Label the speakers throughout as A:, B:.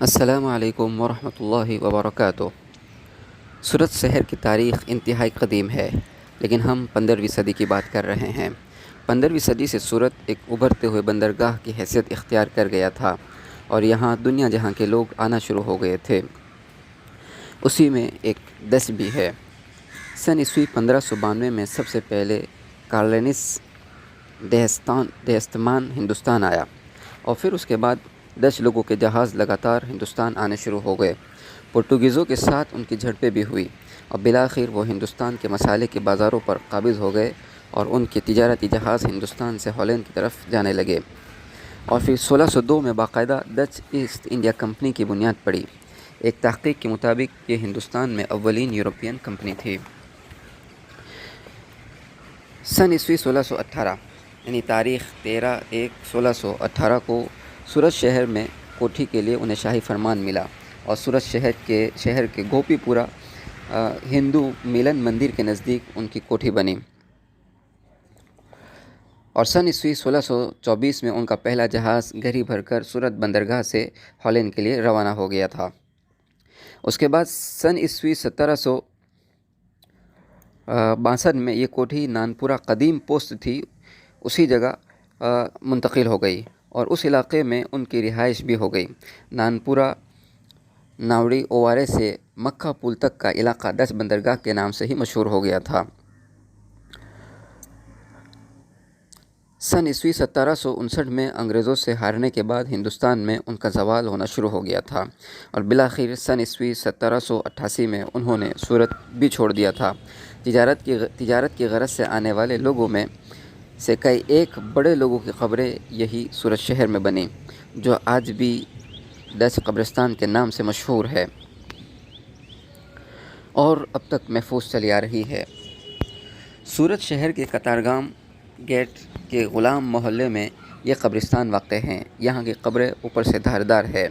A: السلام علیکم ورحمۃ اللہ وبرکاتہ۔ سورت شہر کی تاریخ انتہائی قدیم ہے، لیکن ہم 15ویں صدی کی بات کر رہے ہیں۔ 15ویں صدی سے سورت ایک ابھرتے ہوئے بندرگاہ کی حیثیت اختیار کر گیا تھا اور یہاں دنیا جہاں کے لوگ آنا شروع ہو گئے تھے۔ اسی میں ایک دس بھی ہے۔ سن عیسوی 1592 میں سب سے پہلے کارلینس دہستمان ہندوستان آیا اور پھر اس کے بعد ڈچ لوگوں کے جہاز لگاتار ہندوستان آنے شروع ہو گئے۔ پرتگیزوں کے ساتھ ان کی جھڑپیں بھی ہوئی اور بالآخر وہ ہندوستان کے مسالے کے بازاروں پر قابض ہو گئے اور ان کے تجارتی جہاز ہندوستان سے ہالینڈ کی طرف جانے لگے، اور پھر 1602 میں باقاعدہ ڈچ ایسٹ انڈیا کمپنی کی بنیاد پڑی۔ ایک تحقیق کے مطابق یہ ہندوستان میں اولین یورپین کمپنی تھی۔ سن عیسوی 1618 یعنی تاریخ 13/1/1618 کو سورت شہر میں کوٹھی کے لیے انہیں شاہی فرمان ملا اور سورت شہر کے گوپی پورا ہندو میلن مندر کے نزدیک ان کی کوٹھی بنی، اور سن عیسوی 1624 میں ان کا پہلا جہاز گری بھر کر سورت بندرگاہ سے ہالینڈ کے لیے روانہ ہو گیا تھا۔ اس کے بعد سن عیسوی 1762 میں یہ کوٹھی نانپورہ قدیم پوسٹ تھی، اسی جگہ منتقل ہو گئی اور اس علاقے میں ان کی رہائش بھی ہو گئی۔ نانپورہ ناوڑی اوارے سے مکہ پل تک کا علاقہ ڈچ بندرگاہ کے نام سے ہی مشہور ہو گیا تھا۔ سن عیسوی 1759 میں انگریزوں سے ہارنے کے بعد ہندوستان میں ان کا زوال ہونا شروع ہو گیا تھا اور بالآخر سن عیسوی 1788 میں انہوں نے سورت بھی چھوڑ دیا تھا۔ تجارت کی غرض سے آنے والے لوگوں میں سے کئی ایک بڑے لوگوں کی قبریں یہی سورت شہر میں بنیں، جو آج بھی ڈچ قبرستان کے نام سے مشہور ہے اور اب تک محفوظ چلی آ رہی ہے۔ سورت شہر کے قطارگام گیٹ کے غلام محلے میں یہ قبرستان واقع ہیں۔ یہاں کی قبریں اوپر سے دھاردار ہے۔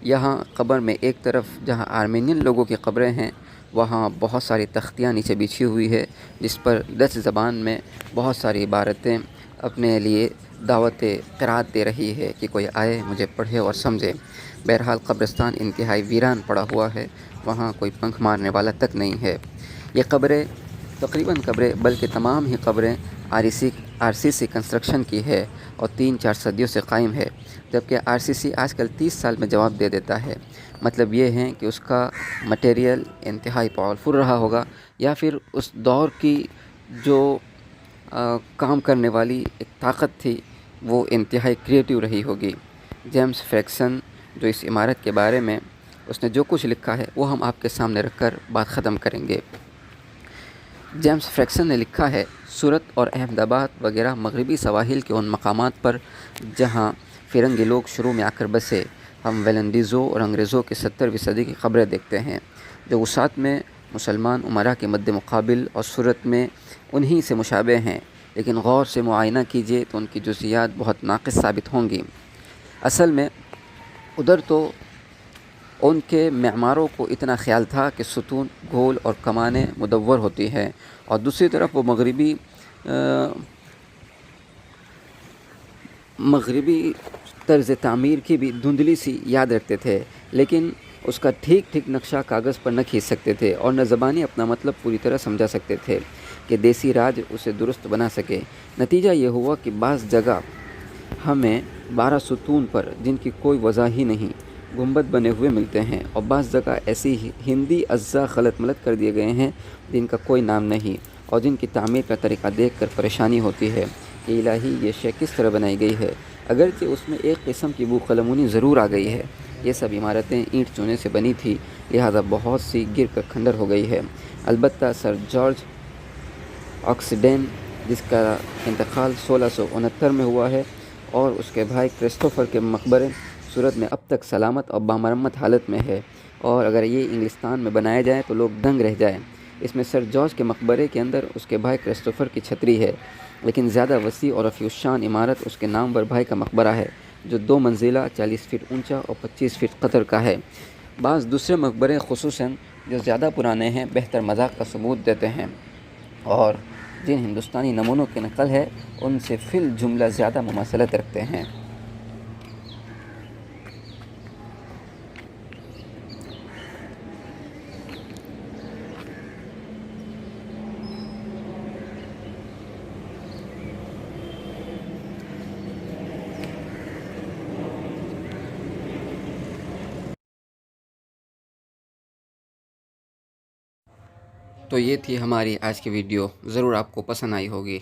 A: یہاں قبر میں ایک طرف جہاں آرمینین لوگوں کی قبریں ہیں، وہاں بہت ساری تختیاں نیچے بچھی ہوئی ہے، جس پر ڈچ زبان میں بہت ساری عبارتیں اپنے لیے دعوت قرات دے رہی ہے کہ کوئی آئے مجھے پڑھے اور سمجھے۔ بہرحال قبرستان انتہائی ویران پڑا ہوا ہے، وہاں کوئی پنکھ مارنے والا تک نہیں ہے۔ یہ قبریں تقریباً بلکہ تمام ہی قبریں آر سی سی کنسٹرکشن کی ہے اور 3-4 صدیوں سے قائم ہے، جبکہ آر سی سی آج کل 30 سال میں جواب دے دیتا ہے۔ مطلب یہ ہے کہ اس کا مٹیریل انتہائی پاورفل رہا ہوگا، یا پھر اس دور کی جو کام کرنے والی ایک طاقت تھی وہ انتہائی کریٹیو رہی ہوگی۔ جیمز فریکسن جو اس عمارت کے بارے میں اس نے جو کچھ لکھا ہے وہ ہم آپ کے سامنے رکھ کر بات ختم کریں گے۔ جیمز فریکسن نے لکھا ہے، سورت اور احمد آباد وغیرہ مغربی سواحل کے ان مقامات پر جہاں فرنگی لوگ شروع میں آ کر بسے، ہم ویلنڈیزوں اور انگریزوں کی 17ویں صدی کی قبریں دیکھتے ہیں، جو وسعت میں مسلمان امراء کے مد مقابل اور صورت میں انہی سے مشابہ ہیں، لیکن غور سے معائنہ کیجیے تو ان کی جزئیات بہت ناقص ثابت ہوں گی۔ اصل میں ادھر تو ان کے معماروں کو اتنا خیال تھا کہ ستون، گول اور کمانیں مدور ہوتی ہیں، اور دوسری طرف وہ مغربی طرز تعمیر کی بھی دھندلی سی یاد رکھتے تھے، لیکن اس کا ٹھیک نقشہ کاغذ پر نہ کھینچ سکتے تھے اور نہ زبانی اپنا مطلب پوری طرح سمجھا سکتے تھے کہ دیسی راج اسے درست بنا سکے۔ نتیجہ یہ ہوا کہ بعض جگہ ہمیں 12 ستون پر جن کی کوئی وضاح ہی نہیں گنبد بنے ہوئے ملتے ہیں، اور بعض جگہ ایسی ہندی اجزاء خلط ملط کر دیے گئے ہیں جن کا کوئی نام نہیں، اور جن کی تعمیر کا طریقہ دیکھ کر پریشانی ہوتی ہے کہ الہی یہ شے کس طرح بنائی گئی ہے، اگرچہ اس میں ایک قسم کی بو قلمونی ضرور آ گئی ہے۔ یہ سب عمارتیں اینٹ چونے سے بنی تھی، لہذا بہت سی گر کر کھنڈر ہو گئی ہے۔ البتہ سر جارج آکسڈین، جس کا انتقال 1669 میں ہوا ہے، اور اس کے بھائی کرسٹوفر کے مقبرے صورت میں اب تک سلامت اور بامرمت حالت میں ہے، اور اگر یہ انگلستان میں بنایا جائے تو لوگ دنگ رہ جائیں۔ اس میں سر جارج کے مقبرے کے اندر اس کے بھائی کرسٹوفر کی چھتری ہے، لیکن زیادہ وسیع اور رفیع الشان عمارت اس کے نامور بھائی کا مقبرہ ہے، جو 2 منزلہ 40 فٹ اونچا اور 25 فٹ قطر کا ہے۔ بعض دوسرے مقبرے خصوصاً جو زیادہ پرانے ہیں بہتر مذاق کا ثبوت دیتے ہیں، اور جن ہندوستانی نمونوں کی نقل ہے ان سے فی الجملہ زیادہ مماثلت رکھتے ہیں۔ تو یہ تھی ہماری آج کی ویڈیو، ضرور آپ کو پسند آئی ہوگی۔